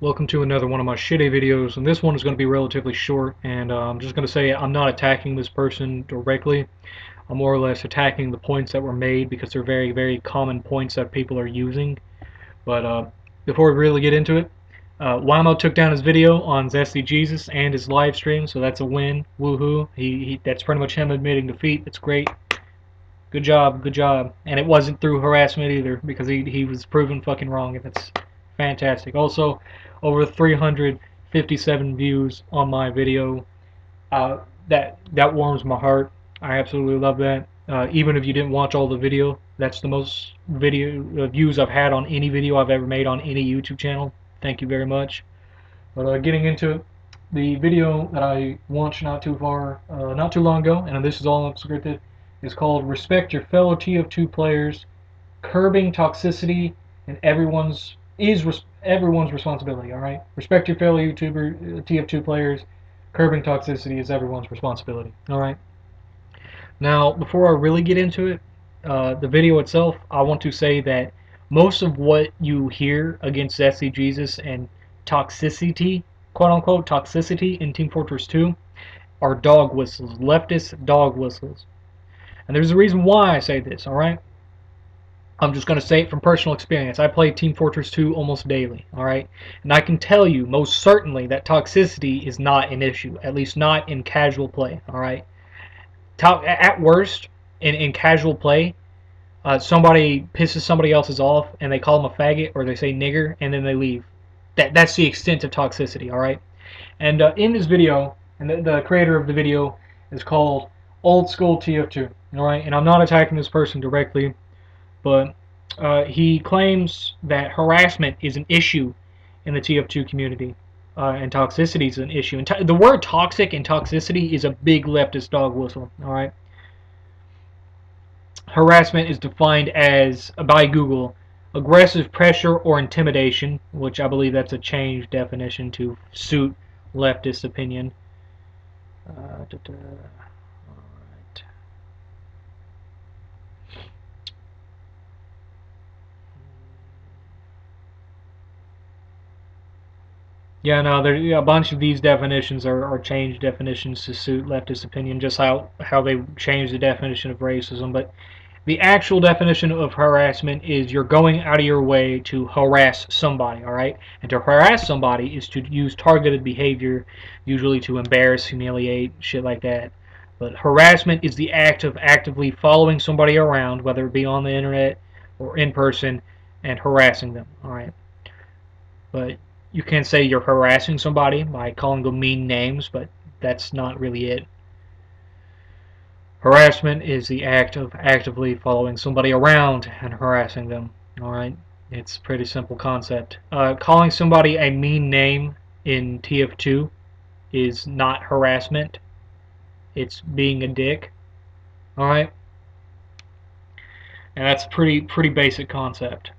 Welcome to another one of my shitty videos, and this one is going to be relatively short, and I'm just going to say I'm not attacking this person directly. I'm more or less attacking the points that were made because they're very, very common points that people are using. But before we really get into it, Wamo took down his video on Zesty Jesus and his live stream, so that's a win. Woohoo. That's pretty much him admitting defeat. It's great. Good job, good job. And it wasn't through harassment either, because he was proven fucking wrong, and that's fantastic. Also, over 357 views on my video. That warms my heart. I absolutely love that. Even if you didn't watch all the video, that's the most video views I've had on any video I've ever made on any YouTube channel. Thank you very much. But getting into it, the video that I watched not too long ago, and this is all unscripted, is called "Respect Your Fellow Tf2 Players, Curbing Toxicity, and Everyone's Responsibility." All right, respect your fellow YouTuber Tf2 players. Curbing toxicity is everyone's responsibility. All right. Now, before I really get into it, the video itself, I want to say that most of what you hear against Zesty Jesus and toxicity, quote unquote, toxicity in Team Fortress 2 are dog whistles, leftist dog whistles. And there's a reason why I say this, alright? I'm just going to say it from personal experience. I play Team Fortress 2 almost daily, alright? And I can tell you most certainly that toxicity is not an issue, at least not in casual play, alright? At worst, in casual play, somebody pisses somebody else's off and they call them a faggot or they say nigger and then they leave. That's the extent of toxicity, alright? And in this video, and the creator of the video is called Old School TF2, alright? And I'm not attacking this person directly, but he claims that harassment is an issue in the TF2 community. And toxicity is an issue. And the word toxic and toxicity is a big leftist dog whistle. All right. Harassment is defined as, by Google, aggressive pressure or intimidation, which I believe that's a changed definition to suit leftist opinion. All right. Yeah, no, a bunch of these definitions are changed definitions to suit leftist opinion, just how they changed the definition of racism. But the actual definition of harassment is you're going out of your way to harass somebody, all right? And to harass somebody is to use targeted behavior, usually to embarrass, humiliate, shit like that. But harassment is the act of actively following somebody around, whether it be on the internet or in person, and harassing them, all right? But you can say you're harassing somebody by calling them mean names, but that's not really it. Harassment is the act of actively following somebody around and harassing them. Alright? It's a pretty simple concept. Calling somebody a mean name in TF2 is not harassment. It's being a dick. Alright? And that's a pretty basic concept.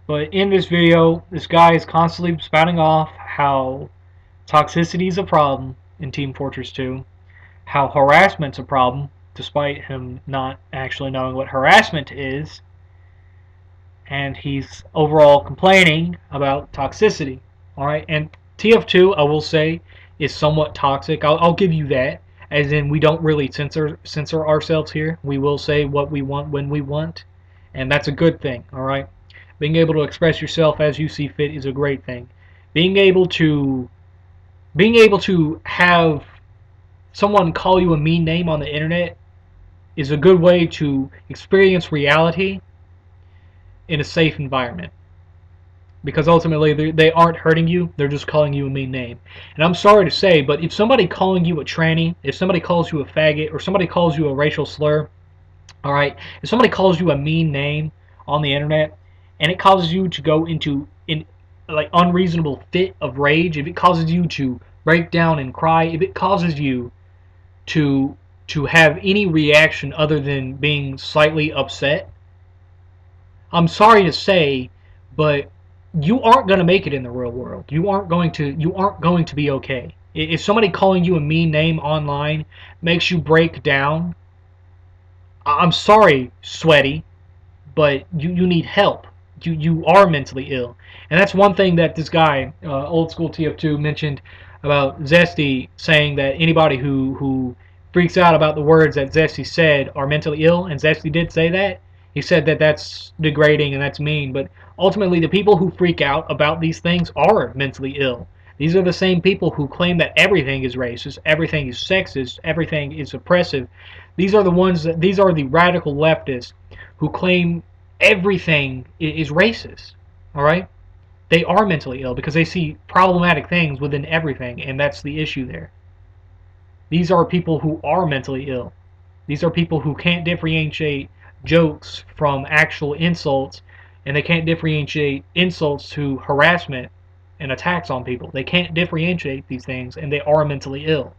But in this video, this guy is constantly spouting off how toxicity is a problem in Team Fortress 2, how harassment's a problem, despite him not actually knowing what harassment is, and he's overall complaining about toxicity. Alright, and TF2, I will say, is somewhat toxic. I'll give you that, as in we don't really censor ourselves here. We will say what we want when we want, and that's a good thing, alright? Being able to express yourself as you see fit is a great thing. Being able to have someone call you a mean name on the internet is a good way to experience reality in a safe environment. Because ultimately they aren't hurting you, they're just calling you a mean name. And I'm sorry to say, but if somebody calling you a tranny, if somebody calls you a faggot, or somebody calls you a racial slur, alright, if somebody calls you a mean name on the internet, and it causes you to go into like unreasonable fit of rage, if it causes you to break down and cry, if it causes you to have any reaction other than being slightly upset, I'm sorry to say, but you aren't going to make it in the real world. You aren't going to be okay. If somebody calling you a mean name online makes you break down, I'm sorry, sweaty, but you need help. You are mentally ill. And that's one thing that this guy, old school TF2, mentioned about Zesty, saying that anybody who freaks out about the words that Zesty said are mentally ill, and Zesty did say that. He said that that's degrading and that's mean, but ultimately the people who freak out about these things are mentally ill. These are the same people who claim that everything is racist, everything is sexist, everything is oppressive. These are the radical leftists who claim everything is racist. All right? They are mentally ill because they see problematic things within everything, and that's the issue there. These are people who are mentally ill. These are people who can't differentiate jokes from actual insults, and they can't differentiate insults to harassment and attacks on people. They can't differentiate these things, and they are mentally ill.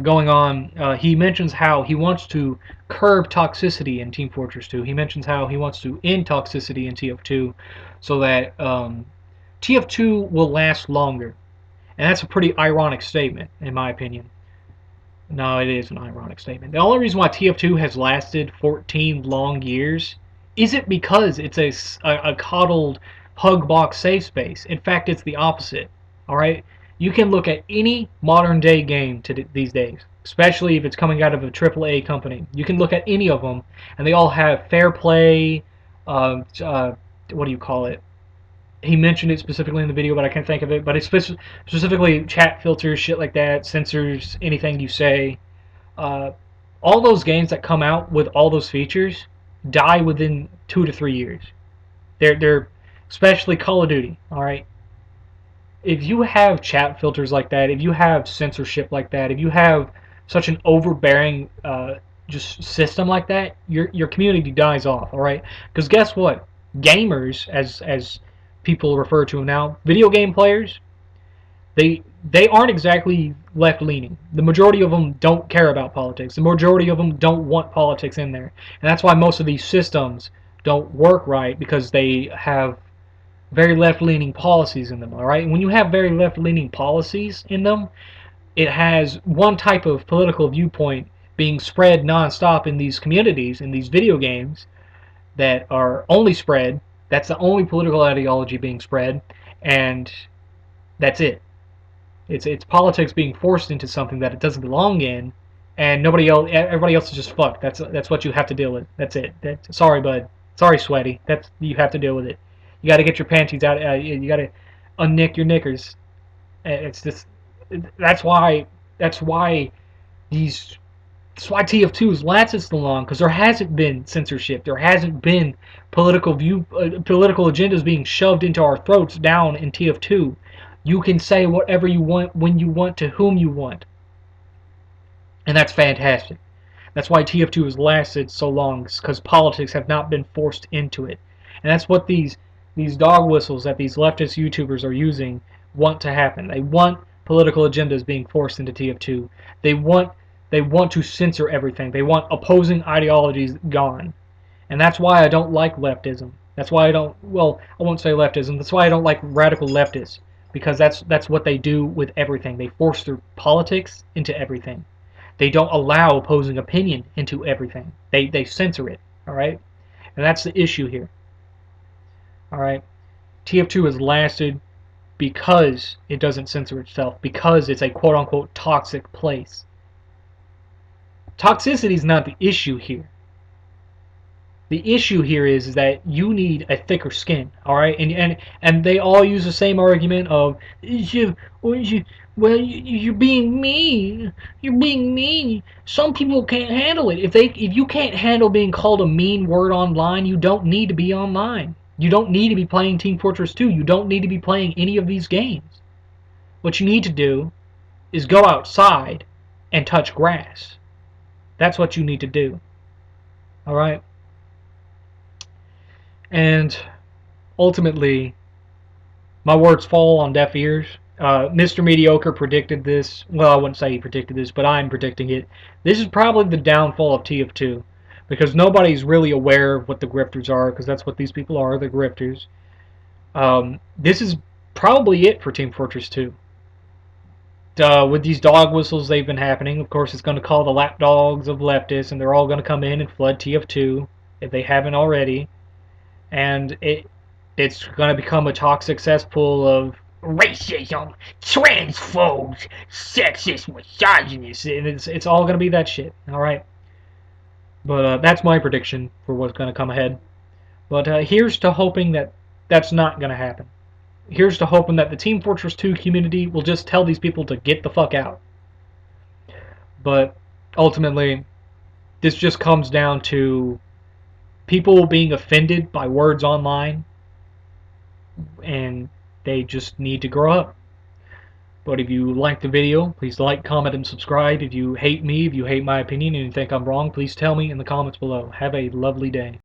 Going on, he mentions how he wants to curb toxicity in Team Fortress 2. He mentions how he wants to end toxicity in TF2 so that TF2 will last longer. And that's a pretty ironic statement, in my opinion. No, it is an ironic statement. The only reason why TF2 has lasted 14 long years isn't because it's a coddled hug box safe space. In fact, it's the opposite. All right? You can look at any modern day game these days, especially if it's coming out of a AAA company. You can look at any of them, and they all have fair play. What do you call it? He mentioned it specifically in the video, but I can't think of it. But it's specifically chat filters, shit like that, censors anything you say. All those games that come out with all those features die within 2 to 3 years. They're especially Call of Duty. All right. If you have chat filters like that, if you have censorship like that, if you have such an overbearing just system like that, your community dies off. All right, because guess what? Gamers, as people refer to them now, video game players, they aren't exactly left leaning. The majority of them don't care about politics. The majority of them don't want politics in there, and that's why most of these systems don't work right, because they have very left-leaning policies in them, all right? And when you have very left-leaning policies in them, it has one type of political viewpoint being spread non-stop in these communities, in these video games, that are only spread. That's the only political ideology being spread, and that's it. It's politics being forced into something that it doesn't belong in, and everybody else is just fucked. That's what you have to deal with. That's it. Sorry, bud. Sorry, sweaty. You have to deal with it. You got to get your panties out. You got to unnick your knickers. It's just that's why TF2 has lasted so long, because there hasn't been censorship. There hasn't been political agendas being shoved into our throats down in TF2. You can say whatever you want, when you want, to whom you want, and that's fantastic. That's why TF2 has lasted so long, because politics have not been forced into it, and that's what these dog whistles that these leftist YouTubers are using want to happen. They want political agendas being forced into TF2. They want to censor everything. They want opposing ideologies gone. And that's why I don't like leftism. That's why I don't, well, I won't say leftism. That's why I don't like radical leftists, because that's what they do with everything. They force their politics into everything. They don't allow opposing opinion into everything. They censor it, all right? And that's the issue here. All right, TF2 has lasted because it doesn't censor itself, because it's a quote-unquote toxic place. Toxicity is not the issue here. The issue here is that you need a thicker skin, all right? And they all use the same argument of, well, you're being mean. You're being mean. Some people can't handle it. If you can't handle being called a mean word online, you don't need to be online. You don't need to be playing Team Fortress 2. You don't need to be playing any of these games. What you need to do is go outside and touch grass. That's what you need to do. All right? And ultimately, my words fall on deaf ears. Mr. Mediocre predicted this. Well, I wouldn't say he predicted this, but I'm predicting it. This is probably the downfall of TF2. Because nobody's really aware of what the grifters are, because that's what these people are, the grifters. This is probably it for Team Fortress 2. With these dog whistles they've been happening, of course it's going to call the lapdogs of leftists, and they're all going to come in and flood TF2, if they haven't already. and it's going to become a toxic cesspool of racism, transphobes, sexist, misogynist, and it's all going to be that shit. All right, but that's my prediction for what's going to come ahead. But here's to hoping that that's not going to happen. Here's to hoping that the Team Fortress 2 community will just tell these people to get the fuck out. But ultimately, this just comes down to people being offended by words online, and they just need to grow up. But if you like the video, please like, comment, and subscribe. If you hate me, if you hate my opinion, and you think I'm wrong, please tell me in the comments below. Have a lovely day.